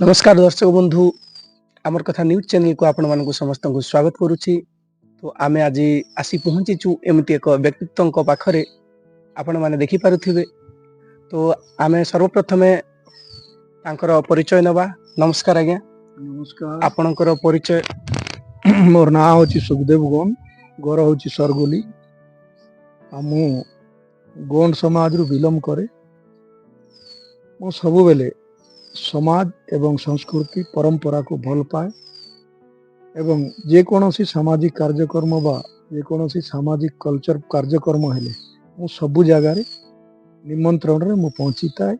नमस्कार दर्शक बंधु आमर कथा न्यूज चैनल को आपण मानक समस्त को स्वागत करुछि। तो आमे आज आसी पहुंचीचु एमती एक व्यक्तित्व पाखरे आपण माने देखि पारुथिबे। तो आमे सर्वप्रथमे तांकर परिचय नबा। नमस्कार आज्ञा। नमस्कार। आपणकर परिचय। मोर ना होची सुखदेव गोंड, घर होची सरगोली। आमु गोंड समाज रु बिलोंग करे। मो सबु बेले समाज एवं संस्कृति परंपरा को भल पाए एवं जे कोनोसी सामाजिक कार्यक्रम बा जे कोनोसी सामाजिक कल्चर कार्यक्रम हेले मु सबु जगह रे निमंत्रण रे मु पहुंची थाए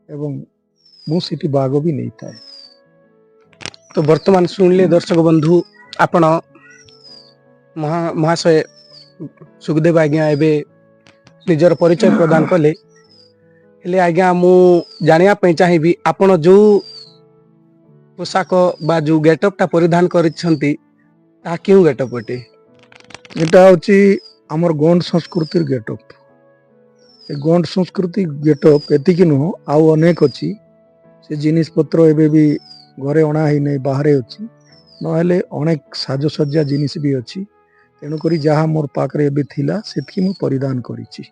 एवं मु सिटी भाग भी नहीं थाए। तो वर्तमान सुनले दर्शक बंधु आपण महाशय सुखदेव आज्ञा एबे निजर परिचय प्रदान कले। हेले आज्ञा मु जानिया पे चाहिबी आपण जो पोशाक बा जो गेटअप ता परिधान करिसंती ता क्यों गेटअप अटे? एटा होची हमर गोंड संस्कृति गेटअप। ए गोंड संस्कृति गेटअप एतिकी नुह आउ अनेक अछि। से जिनिस पत्र एबे भी घरे अणा ही नहीं बाहरे अछि नहेले अनेक साजसज्जा जिनिस भी अछि। तेणु करी जहा मोर पाखरे एबे थिला सेतकी मु परिधान करिछि।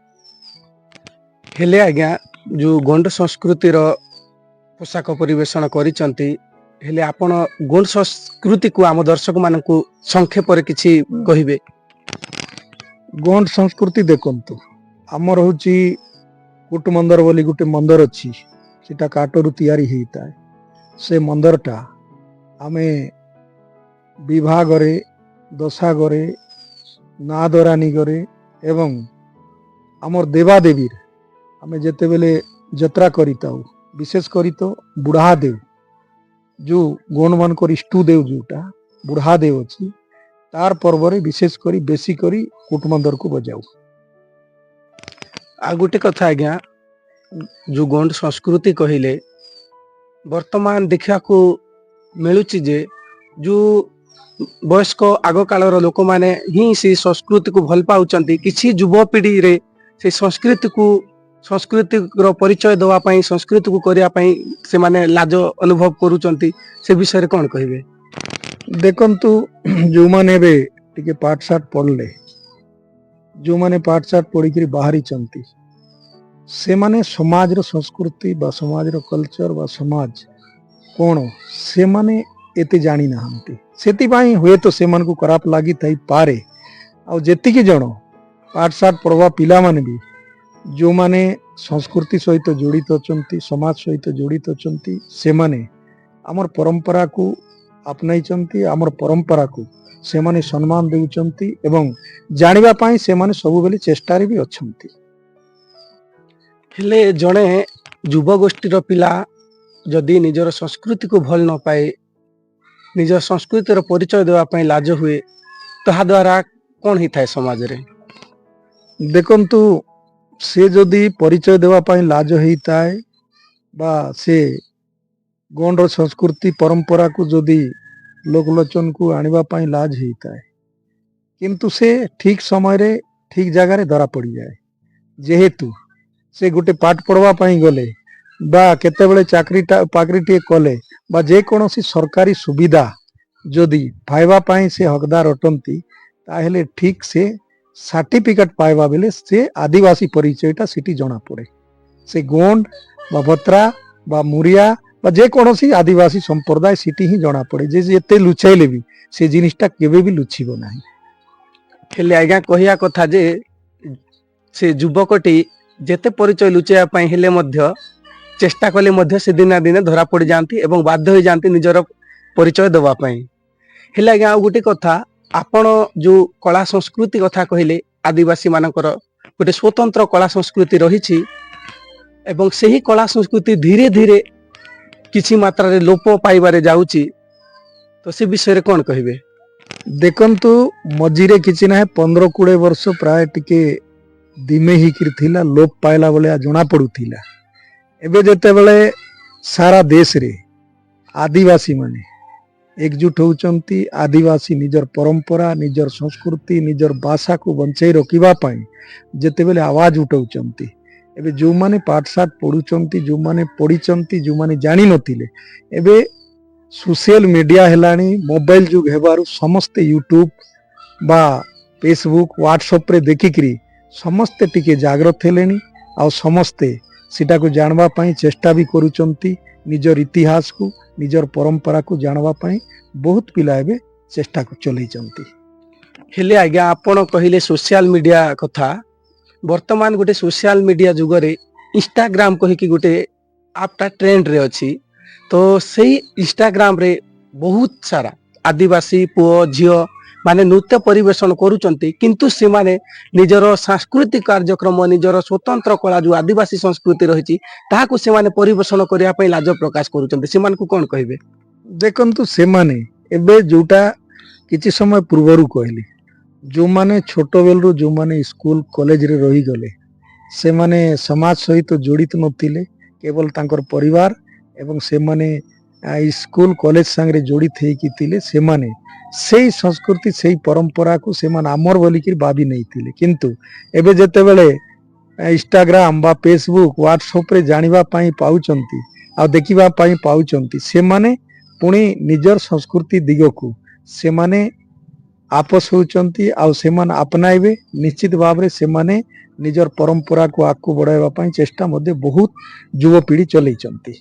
हेले आज्ञा जो गोंड संस्कृतिर पोशाक परिवेषण करिसंती हेले आपण गोंड संस्कृति को आम दर्शक मानकु संक्षेप रे किछि कहिबे। गोंड संस्कृति देखंतु हमर होची कुट मंदर बोली गुटे मंदर अछि। सेटा काटरु तयारी हेइताय। से मंदरटा आमे विवाह गरे दशा गरे नादरानी गरे एवं हमर देवा देवीर आमे जेते बेले जत्रा करिताउ विशेष करी तो बुढ़ा देव जो गोंड मानकर इष्टु देव जोटा बुढ़ा देव अछि तार पर्व रे विशेष करी बेसी करी कुटमंदर को बजाऊ। आ गुटे कथा आज्ञा जो गोंड संस्कृति कहिले वर्तमान देखा को मिलुची जे जो वयस्क आग कालर लोक माने ही से संस्कृति को भल पाउचंती। किछि युवा पीढ़ी रे से संस्कृति रो परिचय दवा पई संस्कृति को करिया पई से माने लाज अनुभव करूचंती। से विषय रे कोन कहिबे? देखंतु जो माने बे टिके पाठ साठ पढ़ले जो माने पाठ साठ पढ़ी करी बाहरी चंती से माने समाज रो संस्कृति बा समाज रो कल्चर बा समाज कोण से माने एते जानी ना हमती। सेति बाई हुए तो से मन को खराब लागी थई पारे। आ जेति की जणो पाठ साठ पढ़वा पिला माने भी जो माने संस्कृति सहित जड़ित अछंती समाज सहित जड़ित अछंती से माने हमर परंपरा को अपनाई चंती। हमर परंपरा को से माने सम्मान देउचंती एवं जानिबा पाई से माने सब बेले चेष्टा रे भी अछंती। हेले जणे युवा गोष्ठीर पिला जदि निजर संस्कृति को भल न पाए निजर संस्कृतिर परिचय देवा पई लाज हुए तहा द्वारा कोन ही थाए समाज रे? देखंतु से जदि परिचय देवा पाई लाज हेइताए बा से गोंड संस्कृति परंपरा को जदि लोकलोचन को आनिबा पाई लाज हेइताए किंतु से ठीक समय रे ठीक जगह रे धरा पड़ी जाए। जेहेतु से गुटे पाठ पढ़वा पाई गले बा केते बेले चाकरी कले बा जे कोनोसी सरकारी सुविधा जदि पाइबा पाई से हकदार अटंती ताहेले ठीक से सर्टिफिकेट पाइबा बेले से आदिवासी परिचयटा सिटी जना पड़े। से गोंड बा बत्रा बा मुरिया बा जे कोनोसी आदिवासी संप्रदाय सिटी ही जना पड़े। जे जेते लुचाइले भी से जिनिसटा केबे भी लुचिबो नाही। हेले आज्ञा कहिया कथा जे से युवकटी जेते परिचय लुचेया पई हेले मध्य चेष्टा कले मध्य से दिन दिन धरा पड़ जाती एवं बाध्य हो जाती निजर परिचय दवा पई। हेले आज्ञा गोटे कथा आपण जो कला संस्कृति कथा कहले आदिवासी मानकर गोटे स्वतंत्र कला संस्कृति रही एवं सही कला संस्कृति धीरे धीरे किछि मात्रा रे लोप पाइबारे जाउची। तो से विषय रे कोन कहिबे? देखंतु मझिरे किछि ना 15-20 वर्ष प्राय टिके दिमे ही थिला लोप पाइला बेले जना पड़ुथिला। एबे जेते बेले सारा देश रे आदिवासी माने एकजुट होउचंती आदिवासी निजर परंपरा निजर संस्कृति निजर भाषा को बंचाई रखिबा पाई जेते बेले आवाज उठाउचंती। एबे जो माने पाठ साठ पढ़ुचंती जो माने पढ़िचंती जो माने जानि नथिले एबे सोशल मीडिया हेलानी मोबाइल जुग हेबारु समस्ते यूट्यूब बा फेसबुक व्हाट्सएप रे देखिकरी समस्ते टिके जागृत हेलेनी आ समस्ते सीटा को जानवा पाई चेष्टा भी करूचंती निजर इतिहास को निजर परंपरा को जानवा पाई बहुत पिला एबे चेष्टा को चलैचंती। हेले आज्ञा आपण कहले सोशल मीडिया कथा वर्तमान गोटे सोशल मीडिया जुगरे इंस्टाग्राम कहिकी गोटे आपटा ट्रेंड रे अछि तो सेही इंस्टाग्राम रे बहुत सारा आदिवासी पुओ झियो माने नृत्य परिवेषण करूचंती किंतु से माने निजर सांस्कृतिक कार्यक्रम निजर स्वतंत्र कला जो आदिवासी संस्कृति रही ताहाकू से माने परिवेषण करिया पई लाज प्रकाश करूचंती सेमान को कोन कहबे? देखंतु से माने एबे जोटा किछि समय पूर्वरु कहली जो माने छोट बेलरु जो माने स्कूल कॉलेज रे रही गले से माने समाज सहित जड़ित नथिले केवल तांकर परिवार एवं से माने स्कूल कॉलेज संगे जड़ित हेकी थिले से माने सेही संस्कृति सेही परंपरा को से माने आमर बोलिकी भाबी नहीं थिले किंतु एबे जेते बेले इंस्टाग्राम बा फेसबुक व्हाट्सएप रे जानिबा पाई पाउचंती आ देखिबा पाई पाउचंती से माने पुणी निजर संस्कृति दिगको से माने आपस होचंती आ से माने अपनाइबे निश्चित भाव रे से माने निजर परंपरा को आगू बढ़ाइबा पाई चेष्टा मध्ये बहुत युवपीढ़ी चलैचंती।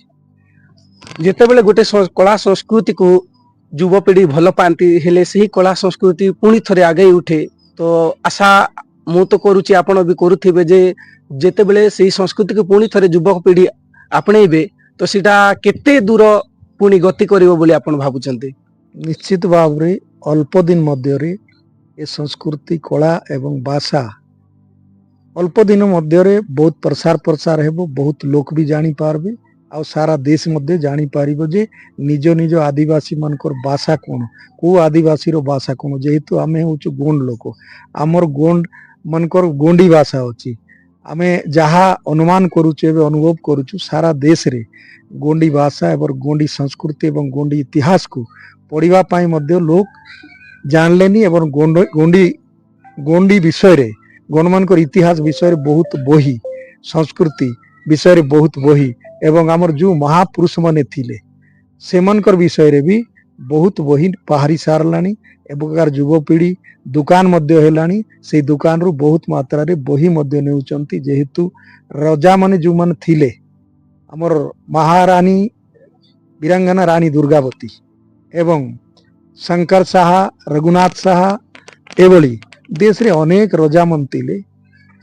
जेतेबेले गोटे कला संस्कृति को युवपीढ़ी भल पाती हेले सही कला संस्कृति पुणी थरे आगे उठे तो आशा मु तो करुची आपण भी करुथिबे जे जेतेबेले सही संस्कृति को पुणी थरे युवक पीढ़ी आपणेबे तो सीटा केते दूर पुणी गति करिवो बोली आपण भाबुचंती? निश्चित भाव रे अल्प दिन मध्य रे ए संस्कृति कला एवं भाषा अल्प दिन मध्य रे बहुत प्रसार हेबो बहुत लोक भी जानी पारबे आ सारा देश मध्ये जानी पारिबो जे निज निज आदिवासी मानकर भाषा कोन को आदिवासी रो भाषा कोन जेहेतु आमे होचु गोंड लोक आमर गोंड मानकर गोंडी भाषा अछि आमे जहा अनुमान करूछु एबे अनुभव करूछु सारा देश रे गोंडी भाषा एवं गोंडी संस्कृति एवं गोंडी इतिहास को पढ़िबा पाई मध्ये लोक जानलेनी एवं गोंडी गोंडी विषय रे गण मानकर इतिहास विषय रे बहुत बही संस्कृति विषय रे बहुत बही एवं आमर जो महापुरुष माने थिले सेमनकर विषय रे भी बहुत बही बाहरी सारलानी एवं युवपीढ़ी दुकान मध्य हेलानी से दुकान रु बहुत मात्रा रे बही मध्य नेउचंती जेहेतु राजा माने जो माने थिले आमर महारानी वीरांगना रानी दुर्गावती एवं शंकर साहा रघुनाथ साहा एवली देश रे अनेक राजा मन थिले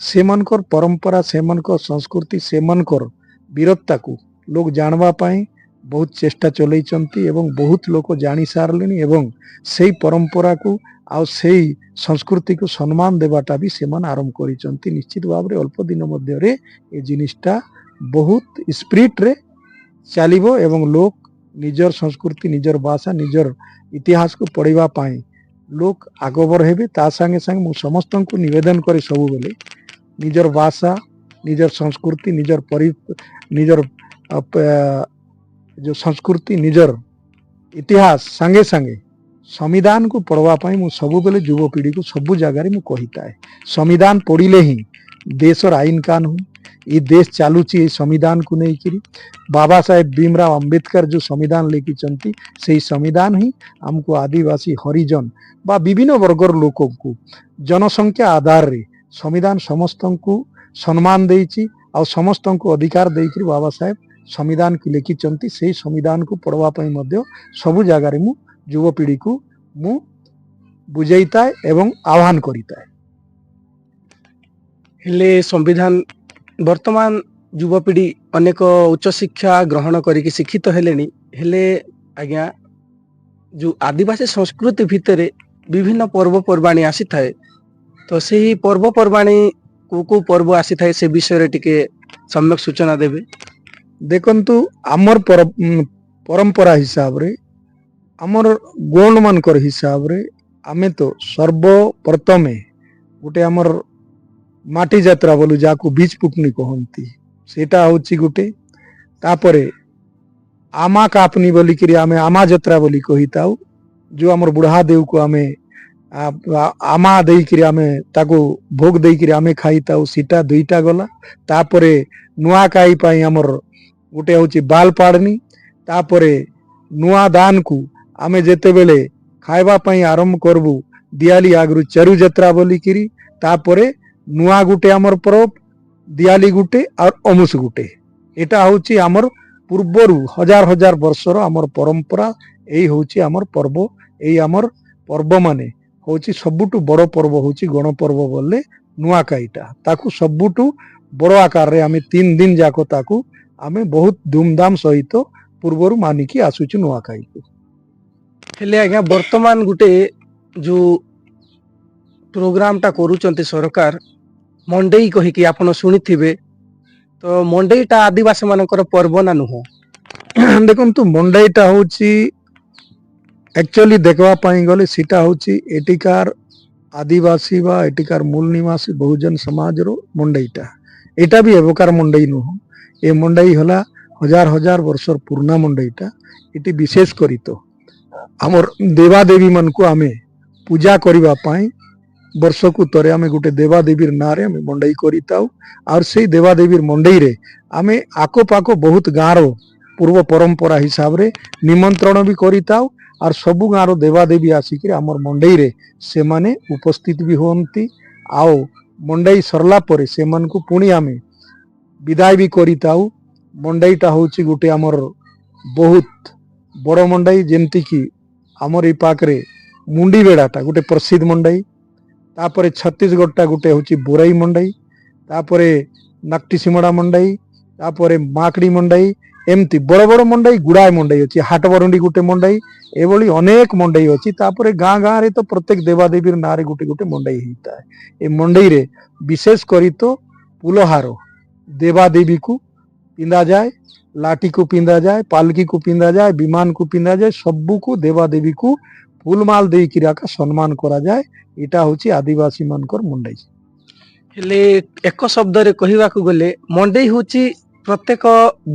सेमनकर परंपरा सेमनकर संस्कृति सेमनकर वीरता को लोग जानवा पाई बहुत चेष्टा चलैचंती एवं बहुत लोक जानी सारलेनी एवं सेही परंपरा को आ सेही संस्कृति को सम्मान देवाटा भी सेमान आरंभ करिचंती। निश्चित भाव रे अल्प दिन मध्य रे ए जिनिसटा बहुत स्पिरिट रे चलिबो एवं लोक निजर संस्कृति निजर भाषा निजर इतिहास को पढ़िबा पाई लोक आगबर हेबे ता संगे संगे मु समस्त को निवेदन करे सबु बेले निजर भाषा निजर संस्कृति निजर जो संस्कृति निजर इतिहास संगे संगे संविधान को पढ़वा पाई मु सबु बेले युवपीढ़ी को सबु जगह रे मु कहिताए संविधान पढ़िले ही देशर आईन कानून ये देश चालुची संविधान को नहीं करी बाबा साहेब भीमराव अंबेडकर जो संविधान लेके चंती से संविधान ही हमको आदिवासी हरिजन बा विभिन्न वर्गर लोक को जनसंख्या आधार रे संविधान समस्त को सम्मान देइची आ समस्त को अधिकार देइकरी बाबा साहेब संविधान की लेखी चंती से संविधान को पढ़वा पाई मध्य सबु जगह रे मु युवपीढ़ी को मु बुझाइता एवं आह्वान करिता हेले संविधान वर्तमान युवपीढ़ी अनेक उच्च शिक्षा ग्रहण करिक शिक्षित हेलेनी हेले आज्ञा जो आदिवासी संस्कृति भितर विभिन्न पर्वपर्वाणी आसी थाए तो सही पर्वपर्वाणी को पर्व आसी थाए से विषय रे टिके सम्यक सूचना देबे? देखंतु आमर परंपरा हिसाब रे आमर गोंड मानकर हिसाब रे आमे तो सर्वप्रथमे गोटे आमर माटी यात्रा बोलू जाको बीच पुपनी कहंती सेटा होची गोटे तापरे आमा कापनी बोली करी आमे आमा यात्रा बोली कहिताउ जो आमर बुढ़ा देव को आमे आमा देई करी आमे ताको भोग देई करी आमे खाइताउ सीटा दुईटा गला तापरे नुआ काई पाई आमर गोटे होची बाल पाड़नी तापरे नुआ दान को आमे जेतेबेले खाइबा पई आरंभ करबू दियाली आगरु चरु जत्रा बोलिकिरी तापरे नुआ गुटे आमर पर्व दियाली गुटे और अमुस गुटे एटा होची आमर पूर्वरु हजार हजार वर्षर आमर परंपरा एई होची आमर पर्व एई आमर पर्व माने होची सबुटु बड़ पर्व होची गण पर्व बोले नुआखाईटा ताकू सबुटु बड़ आकार रे आमे 3 दिन जाको ताकू आमे बहुत धूमधाम सहित पूर्वरु मानिकी आसुचु नुआखाई को हेले आज्ञा वर्तमान गुटे जो प्रोग्राम टा करूचंती सरकार मंडेई कहिकी आपण सुनिथिबे तो मंडेईटा आदिवासी मानकर पर्व ना नुह देखंतु मंडईटा होची एक्चुअली देखवा पाई गले सीटा होची एटिकार आदिवासी बा एटिकार मूल निवासी बहुजन समाज रो मंडईटा एटा भी एवकार मंडई नुह ए मंडई हला हजार हजार वर्षर पुराना मंडईटा एटी विशेष करी तो आमर देवादेवी मन को आमे पूजा करिबा पाई वर्षकु तरे आमे गुटे देवादेवीर नारे आमे मंडई करिताउ और से देवादेवीर मंडई रे आमे आको पाको बहुत गाँरो पूर्व परंपरा हिसाब रे निमंत्रण भी करिताउ और सबु गाँरो देवादेवी आसिक आमर मंडई रे से माने उपस्थित भी होती आओ मंडई सरला परे से मन को पुणी आमे विदाय भी करिताउ मंडईटा होची गुटे आमर बहुत बड़ मंडई जेमती कि आमर ई पाखरे मुंडी बेड़ाटा गुटे प्रसिद्ध मंडई तापरे छत्तीसगढ़टा गुटे होची बोराई मंडई तापरे नक्टी सिमड़ा मंडई तापरे माकड़ी मंडई एमती बड़ बड़ मंडई गुड़ाए मंडई अच्छी हाटबरुंडी गुटे मंडई एभली अनेक मंडई अच्छी तापरे गाँ गाँ रे तो प्रत्येक देवादेवी नारे गुटे गुटे मंडई होता है ए मंडई रे विशेष करी तो पुलहार देवादेवी को पिंदा जाए लाठी को पिंदा जाए पालकी को पिंदा जाए विमान को पिंदा जाए सबू को देवादेवी को फूलमाल दे किरा का सम्मान करा जाए इटा होची आदिवासी मानकर मंडई हेले एक शब्द रे कहिबा को गले मंडई होची प्रत्येक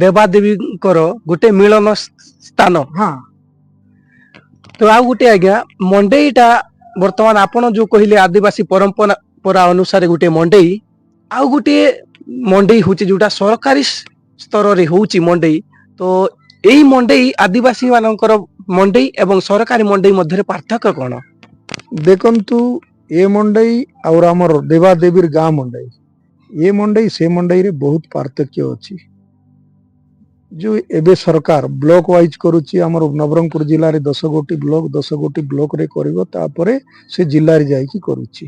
देवादेवींकर गुटे मिलन स्थान हाँ तो आ गुटे आज्ञा मंडईटा वर्तमान आपण जो कहिले आदिवासी परंपरा अनुसार गुटे मंडई आ गुटे मंडई होची जोटा सरकारी स्तर रे होची मंडई तो एई मंडई आदिवासी मानकर मंडई एवं सरकारी मंडई मध्य पार्थक्य कौन देखंतु ए मंडई और आमर देवादेवीर गाँ मंडई ए मंडई से मंडई रे बहुत पार्थक्य अछि जो एबे सरकार ब्लॉक वाइज करूची आमर नवरंगपुर जिल्ला रे 10 गोटी ब्लॉक रे करिवो तापरे से जिल्ला रे जाई की करूची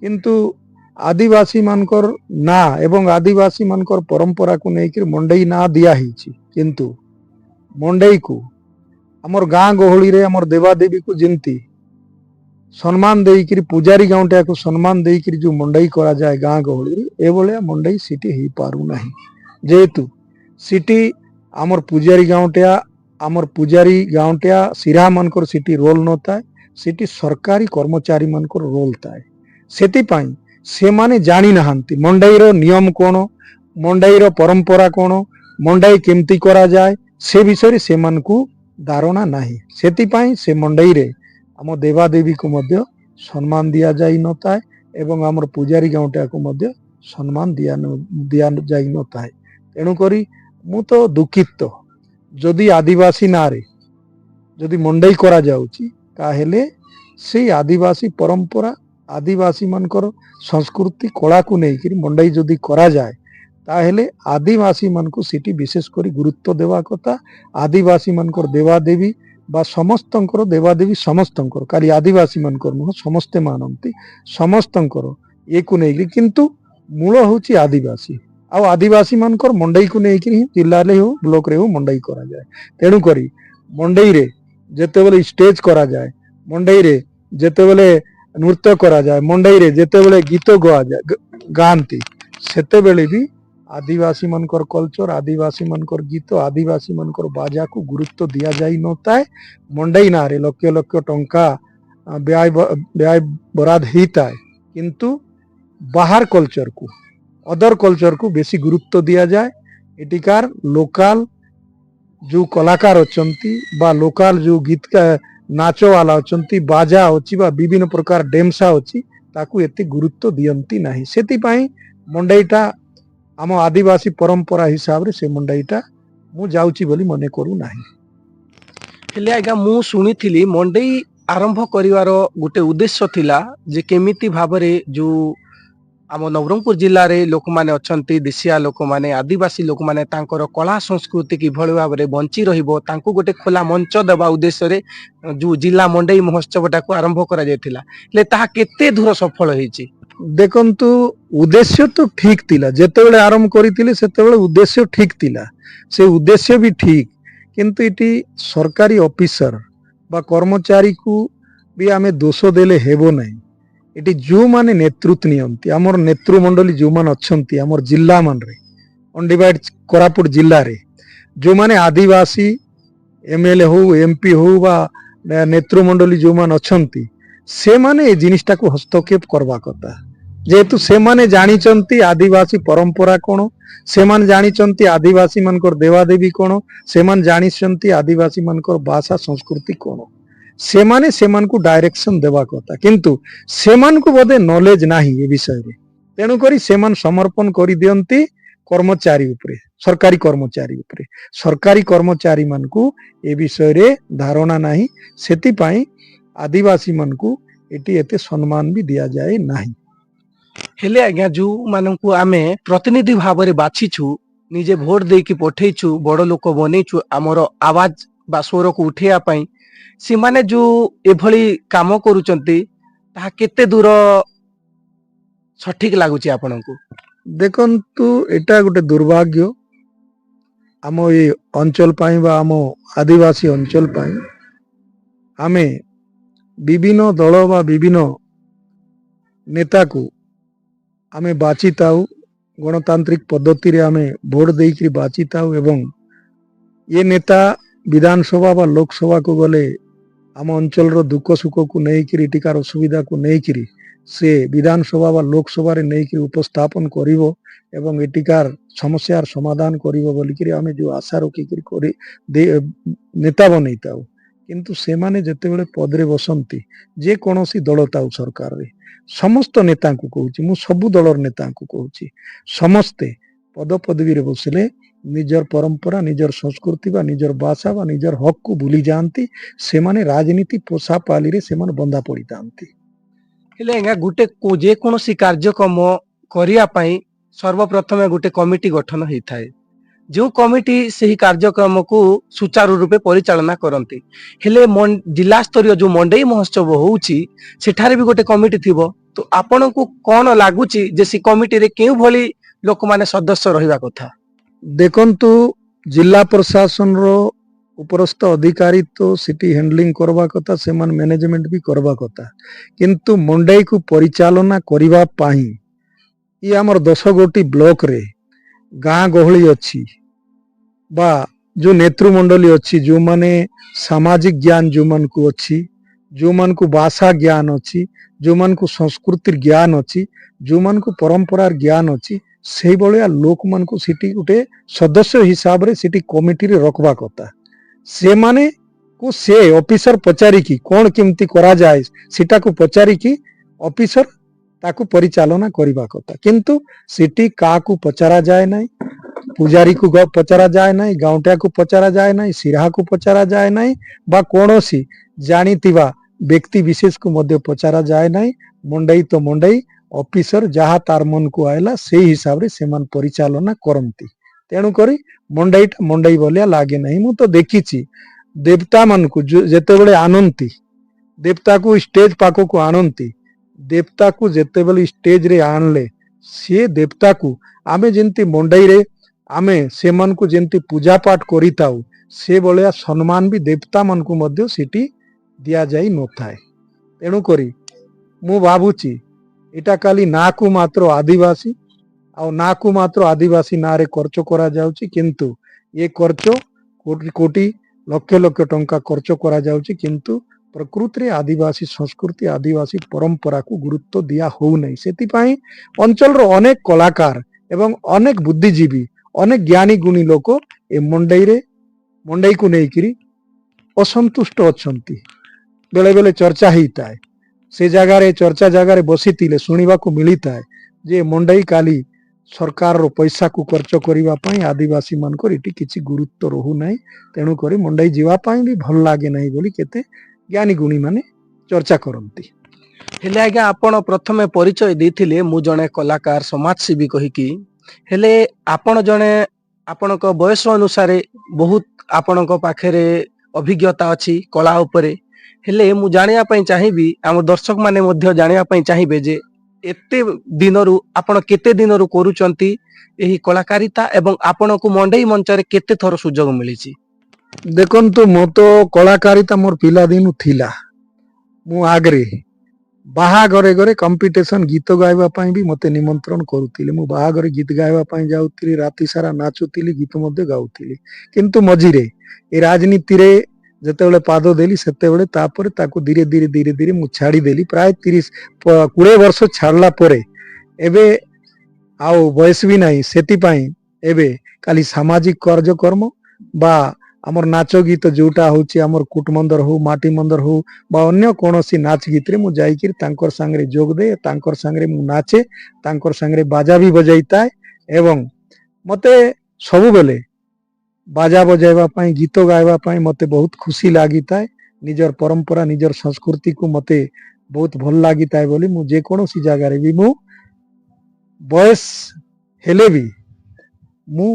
किंतु आदिवासी मानकर ना एवं आदिवासी मानकर परंपरा को नेकिर मंडई ना दिया हिची किंतु मंडई को आमर गाँ गहली रे आमर देवादेवी को जिंती सम्मान देकिरी पूजारी गाँवटा को सम्मान देकिरी जो मंडई करा जाए गाँ गहली रे ए भलिया मंडई सिटी ही पारु नाही जेहेतु सिटी आमर पूजारी गाँवटा सिरा मानकर सिटी रोल न थाए सिटी सरकारी कर्मचारी मानकर रोल थाए सेति पाई से माने जानी नहांती मंडई रो नियम कोन मंडई रो परंपरा कोन मंडई केमती करा जाए से विषय से मन को धारणा नाही सेति पाई से मंडई रे आम देवादेवी को मध्य सम्मान दिया जाई न थाए एवं आमर पूजारी गाँवटा को मध्य सम्मान दिया जाई न थाए तेणु करी मु तो दुखित जदि आदिवासी नारे जदि मंडई करा जाउची ताहेले से आदिवासी परंपरा आदिवासी मानकर संस्कृति कला को लेकर मंडई जदि करा जाए ताहेले आदिवासी मान को सिटी विशेष करी गुरुत्व देवा कथा आदिवासी मानकर देवादेवी बा समस्तंकर देवादेवी समस्तंकर खाली आदिवासी मानकर नुह समस्ते मानती समस्तंकर ये को लेकर किंतु मूल होची आदिवासी आउ आदिवासी मानकर मंडई को लेकर ही जिल्ला रे हो ब्लॉक रे हो मंडई करा जाए तेणु करी मंडई रे जेतेबेले स्टेज करा जाए मंडई रे जेतेबेले नृत्य करा जाए मंडई रे जेतेबेले गीत गवा जाए गांती सेतेबेले भी आदिवासी मानकर कल्चर आदिवासी मानकर गीत आदिवासी मानकर बाजा को गुरुत्व दिया जाई न थाए मंडई ना रे लक्ष लक्ष टंका व्यय बराद ही थाए किंतु बाहर कल्चर को अदर कल्चर को बेसी गुरुत्व दिया जाए एटिकार लोकल जो कलाकार अछंती बा लोकल जो गीत का नाच वाला अछंती बाजा अछि बा विभिन्न प्रकार डेमसा अछि ताकू एते गुरुत्व दियंती नाही सेति पाई मंडईटा आम आदिवासी परंपरा हिसाब रे से मंडईटा मु जाउची बोली मने करू नाही ହେଲେ ଆଜ୍ଞା ମୁଁ ଶୁଣିଥିଲି ମଣ୍ଡେଇ ଆରମ୍ଭ କରିବାର ଗୋଟେ ଉଦ୍ଦେଶ୍ୟ ଥିଲା ଯେ କେମିତି ଭାବରେ ଯୋଉ ଆମ ନବରଙ୍ଗପୁର ଜିଲ୍ଲାରେ ଲୋକମାନେ ଅଛନ୍ତି, ଦେଶିଆ ଲୋକମାନେ, ଆଦିବାସୀ ଲୋକମାନେ ତାଙ୍କର କଳା ସଂସ୍କୃତି କିଭଳି ଭାବରେ ବଞ୍ଚି ରହିବ ତାଙ୍କୁ ଗୋଟେ ଖୋଲା ମଞ୍ଚ ଦେବା ଉଦ୍ଦେଶ୍ୟରେ ଯୋଉ ଜିଲ୍ଲା ମଣ୍ଡେଇ ମହୋତ୍ସବଟାକୁ ଆରମ୍ଭ କରାଯାଇଥିଲା। ହେଲେ ତାହା କେତେ ଦୂର ସଫଳ ହେଇଛି? ଦେଖନ୍ତୁ, ଉଦ୍ଦେଶ୍ୟ ତ ଠିକ ଥିଲା, ଯେତେବେଳେ ଆରମ୍ଭ କରିଥିଲେ ସେତେବେଳେ ଉଦ୍ଦେଶ୍ୟ ଠିକ ଥିଲା, ସେ ଉଦ୍ଦେଶ୍ୟ ବି ଠିକ, କିନ୍ତୁ ଏଠି ସରକାରୀ ଅଫିସର ବା କର୍ମଚାରୀକୁ ବି ଆମେ ଦୋଷ ଦେଲେ ହେବ ନାହିଁ। ଏଠି ଯୋଉମାନେ ନେତୃତ୍ୱ ନିଅନ୍ତି, ଆମର ନେତୃମଣ୍ଡଳୀ ଯୋଉମାନେ ଅଛନ୍ତି ଆମର ଜିଲ୍ଲା ମାନରେ, ଅନଡିଭାଇଡ କୋରାପୁଟ ଜିଲ୍ଲାରେ ଯୋଉମାନେ ଆଦିବାସୀ ଏମଏଲଏ ହଉ, ଏମପି ହଉ ବା ନେତୃମଣ୍ଡଳୀ ଯୋଉମାନେ ଅଛନ୍ତି, ସେମାନେ ଏ ଜିନିଷଟାକୁ ହସ୍ତକ୍ଷେପ କରିବା କଥା। ଯେହେତୁ ସେମାନେ ଜାଣିଛନ୍ତି ଆଦିବାସୀ ପରମ୍ପରା କଣ, ସେମାନେ ଜାଣିଛନ୍ତି ଆଦିବାସୀ ମାନଙ୍କର ଦେବାଦେବୀ କଣ, ସେମାନେ ଜାଣିଛନ୍ତି ଆଦିବାସୀ ମାନଙ୍କର ଭାଷା ସଂସ୍କୃତି କଣ, ସେମାନେ ସେମାନଙ୍କୁ ଡାଇରେକ୍ସନ ଦେବା କଥା। କିନ୍ତୁ ସେମାନଙ୍କୁ ବୋଧେ ନଲେଜ ନାହିଁ ଏ ବିଷୟରେ, ତେଣୁକରି ସେମାନେ ସମର୍ପଣ କରିଦିଅନ୍ତି କର୍ମଚାରୀ ଉପରେ, ସରକାରୀ କର୍ମଚାରୀ ଉପରେ। ସରକାରୀ କର୍ମଚାରୀ ମାନଙ୍କୁ ଏ ବିଷୟରେ ଧାରଣା ନାହିଁ, ସେଥିପାଇଁ ଆଦିବାସୀ ମାନଙ୍କୁ ଏଠି ଏତେ ସମ୍ମାନ ବି ଦିଆଯାଏ ନାହିଁ। ହେଲେ ଆଜ୍ଞା ଯୋଉମାନଙ୍କୁ ଆମେ ପ୍ରତିନିଧି ଭାବରେ ବାଛିଛୁ, ନିଜେ ଭୋଟ ଦେଇକି ପଠେଇଛୁ, ବଡ ଲୋକ ବନେଇଛୁ ଆମର ଆୱାଜ ବା ସ୍ୱରକୁ ଉଠେଇବା ପାଇଁ, ସେମାନେ ଯୋଉ ଏଭଳି କାମ କରୁଛନ୍ତି ତାହା କେତେ ଦୂର ସଠିକ ଲାଗୁଛି ଆପଣଙ୍କୁ? ଦେଖନ୍ତୁ, ଏଟା ଗୋଟେ ଦୁର୍ଭାଗ୍ୟ ଆମ ଏ ଅଞ୍ଚଳ ପାଇଁ ବା ଆମ ଆଦିବାସୀ ଅଞ୍ଚଳ ପାଇଁ। ଆମେ ବିଭିନ୍ନ ଦଳ ବା ବିଭିନ୍ନ ନେତାକୁ ଆମେ ବାଛିଥାଉ, ଗଣତାନ୍ତ୍ରିକ ପଦ୍ଧତିରେ ଆମେ ଭୋଟ ଦେଇକରି ବାଛିଥାଉ, ଏବଂ ଏ ନେତା ବିଧାନସଭା ବା ଲୋକସଭାକୁ ଗଲେ ଆମ ଅଞ୍ଚଳର ଦୁଃଖ ସୁଖକୁ ନେଇକରି, ଏଠିକାର ଅସୁବିଧାକୁ ନେଇକରି ସେ ବିଧାନସଭା ବା ଲୋକସଭାରେ ନେଇକରି ଉପସ୍ଥାପନ କରିବ ଏବଂ ଏଠିକାର ସମସ୍ୟାର ସମାଧାନ କରିବ ବୋଲିକିରି ଆମେ ଯୋଉ ଆଶା ରଖିକରି ନେତା ବନେଇଥାଉ। କିନ୍ତୁ ସେମାନେ ଯେତେବେଳେ ପଦରେ ବସନ୍ତି, ଯେକୌଣସି ଦଳ ଥାଉ ସରକାରରେ, ସମସ୍ତ ନେତାଙ୍କୁ କହୁଛି, ମୁଁ ସବୁ ଦଳର ନେତାଙ୍କୁ କହୁଛି, ସମସ୍ତେ ପଦ ପଦବୀରେ ବସିଲେ ନିଜର ପରମ୍ପରା, ନିଜର ସଂସ୍କୃତି ବା ନିଜର ଭାଷା ବା ନିଜର ହକକୁ ଭୁଲି ଯାଆନ୍ତି। ସେମାନେ ରାଜନୀତି ପୋଷା ପାଲିରେ ସେମାନେ ବନ୍ଧା ପଡିଥାନ୍ତି। ହେଲେ ଆଜ୍ଞା ଗୋଟେ ଯେକୌଣସି କାର୍ଯ୍ୟକ୍ରମ କରିବା ପାଇଁ ସର୍ବପ୍ରଥମେ ଗୋଟେ କମିଟି ଗଠନ ହେଇଥାଏ, ଯେଉଁ କମିଟି ସେହି କାର୍ଯ୍ୟକ୍ରମକୁ ସୁଚାରୁ ରୂପେ ପରିଚାଳନା କରନ୍ତି। ହେଲେ ଜିଲ୍ଲା ସ୍ତରୀୟ ଯୋଉ ମଣ୍ଡେଇ ମହୋତ୍ସବ ହଉଛି ସେଠାରେ ବି ଗୋଟେ କମିଟି ଥିବ, ତ ଆପଣଙ୍କୁ କଣ ଲାଗୁଛି ଯେ ସେ କମିଟିରେ କେଉଁ ଭଳି ଲୋକମାନେ ସଦସ୍ୟ ରହିବା କଥା? ଦେଖନ୍ତୁ, ଜିଲ୍ଲା ପ୍ରଶାସନର ଉପରସ୍ଥ ଅଧିକାରୀ ତ ସେଠି ହ୍ୟାଣ୍ଡଲିଂ କରିବା କଥା, ସେମାନେ ମ୍ୟାନେଜମେଣ୍ଟ ବି କରିବା କଥା, କିନ୍ତୁ ମଣ୍ଡେଇକୁ ପରିଚାଳନା କରିବା ପାଇଁ ଇ ଆମର 10 ଗୋଟି ବ୍ଲକରେ ଗାଁ ଗହଳି ଅଛି ବା ଯୋଉ ନେତୃମଣ୍ଡଳୀ ଅଛି, ଯୋଉମାନେ ସାମାଜିକ ଜ୍ଞାନ ଯୋଉମାନଙ୍କୁ ଅଛି, ଯୋଉମାନଙ୍କୁ ଭାଷା ଜ୍ଞାନ ଅଛି, ଯୋଉମାନଙ୍କୁ ସଂସ୍କୃତିର ଜ୍ଞାନ ଅଛି, ଯୋଉମାନଙ୍କୁ ପରମ୍ପରାର ଜ୍ଞାନ ଅଛି, ସେଇଭଳିଆ ଲୋକମାନଙ୍କୁ ସେଠି ଗୋଟେ ସଦସ୍ୟ ହିସାବରେ ସେଠି କମିଟିରେ ରଖବା କଥା। ସେମାନେ ସେ ଅଫିସର ପଚାରିକି କଣ କେମିତି କରାଯାଏ ସେଟାକୁ ପଚାରିକି ଅଫିସର ତାକୁ ପରିଚାଳନା କରିବା କଥା। କିନ୍ତୁ ସେଠି କାହାକୁ ପଚରା ଯାଏ ନାହିଁ, ପୂଜାରୀକୁ ପଚରା ଯାଏ ନାହିଁ, ଗାଉଁଟାକୁ ପଚରା ଯାଏ ନାହିଁ, ସିରାହାକୁ ପଚରା ଯାଏ ନାହିଁ, ବା କୌଣସି ଜାଣିଥିବା ବ୍ୟକ୍ତି ବିଶେଷକୁ ମଧ୍ୟ ପଚରା ଯାଏ ନାହିଁ। ମଣ୍ଡେଇ ତ ମଣ୍ଡେଇ, ଅଫିସର ଯାହା ତାର ମନକୁ ଆଇଲା ସେଇ ହିସାବରେ ସେମାନେ ପରିଚାଳନା କରନ୍ତି। ତେଣୁକରି ମଣ୍ଡେଇଟା ମଣ୍ଡେଇ ଭଳିଆ ଲାଗେ ନାହିଁ। ମୁଁ ତ ଦେଖିଛି ଦେବତା ମାନଙ୍କୁ ଯେତେବେଳେ ଆଣନ୍ତି, ଦେବତାକୁ ଷ୍ଟେଜ ପାଖକୁ ଆଣନ୍ତି, ଦେବତାକୁ ଯେତେବେଳେ ଷ୍ଟେଜରେ ଆଣିଲେ ସେ ଦେବତାକୁ ଆମେ ଯେମିତି ମଣ୍ଡେଇରେ ଆମେ ସେମାନଙ୍କୁ ଯେମିତି ପୂଜା ପାଠ କରିଥାଉ, ସେଭଳିଆ ସମ୍ମାନ ବି ଦେବତା ମାନଙ୍କୁ ମଧ୍ୟ ସେଠି ଦିଆଯାଇ ନଥାଏ। ତେଣୁକରି ମୁଁ ଭାବୁଛି ଏଟା ଖାଲି ନାକୁ ମାତ୍ର ଆଦିବାସୀ ଆଉ ନାକୁ ମାତ୍ର ଆଦିବାସୀ ନାଁରେ ଖର୍ଚ୍ଚ କରାଯାଉଛି, କିନ୍ତୁ ଏ ଖର୍ଚ୍ଚ କୋଟି କୋଟି ଲକ୍ଷ ଲକ୍ଷ ଟଙ୍କା ଖର୍ଚ୍ଚ କରାଯାଉଛି, କିନ୍ତୁ ପ୍ରକୃତିରେ ଆଦିବାସୀ ସଂସ୍କୃତି, ଆଦିବାସୀ ପରମ୍ପରାକୁ ଗୁରୁତ୍ୱ ଦିଆ ହଉନାହିଁ। ସେଥିପାଇଁ ଅଞ୍ଚଳର ଅନେକ କଳାକାର ଏବଂ ଅନେକ ବୁଦ୍ଧିଜୀବୀ, ଅନେକ ଜ୍ଞାନୀ ଗୁଣୀ ଲୋକ ଏ ମଣ୍ଡେଇକୁ ନେଇକିରି ଅସନ୍ତୁଷ୍ଟ ଅଛନ୍ତି। ବେଳେ ବେଳେ ଚର୍ଚ୍ଚା ହେଇଥାଏ, ସେ ଜାଗାରେ ଚର୍ଚ୍ଚା ଜାଗାରେ ବସିଥିଲେ ଶୁଣିବାକୁ ମିଳିଥାଏ ଯେ ମଣ୍ଡେଇ କାଲି सरकार पैसा को खर्च करने आदिवासी मानकर इटी किसी गुरुत्व रहू ना तेणु करी मंडई जीवापाई भी भल लगे ना बोली केते ज्ञानी गुणी माने चर्चा करती। हेले आज्ञा आपण प्रथमे परिचय देथिले मु जणे कलाकार समाजसेवी कहिकी हेले आपण जणे आपणक बयस अनुसार बहुत आपणक पाखरे अभिज्ञता अछि कला उपरे हेले मु जानिया पई चाहिबी आम दर्शक माने मध्य जानिया पई चाहिबे जे एते दिनरु आपण केते दिनरु करूचंती एही कलाकारिता एवं आपणकु मंडई मंचरे केते थर सुजोग मिलिछि। देखंतु मो तो कलाकारिता मोर पिला दिनु थिला मु आगरे बाहा घरे घरे कंपटीशन गीत गाइबा पाई भी मते निमंत्रण करुतिले मु बाहा घरे गीत गाइबा पाई जाउतिली राति सारा नाचुतिली गीत मध्य गाउतिली किंतु मझिरे ए राजनीति रे जेतेबेले पाद देली सेतेबेले तापर ताकू धीरे धीरे धीरे धीरे मु छाड़ी देली प्राय 30-20 वर्ष छाड़ला परे एबे आउ बयस भी नाही सेति पाई एबे खाली सामाजिक कार्यक्रम बा आमर नाच गीत जोटा होची आमर कुट मंदर हो माटी मंदर हो बा अन्य कोनोसी नाच गीत रे मु जाईकिर तांकर संगरे जोग दे तांकर संगरे मु नाचे तांकर संगरे बाजा भी बजाइता एवं मते सबु बेले बाजा बजाइबा पाई गीत गाइबा पाई मते बहुत खुशी लागिता निजर परंपरा निजर संस्कृति को मते बहुत भल लागिता बोली मु जे कोनोसी जगह रे भी मु बयस हेले भी मु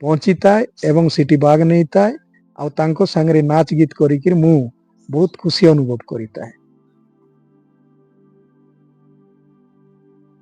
पहुंचीता एवं सिटी बाग नहींता आ तांको संगरे नाच गीत करिकिर मु बहुत खुशी अनुभव करिता है।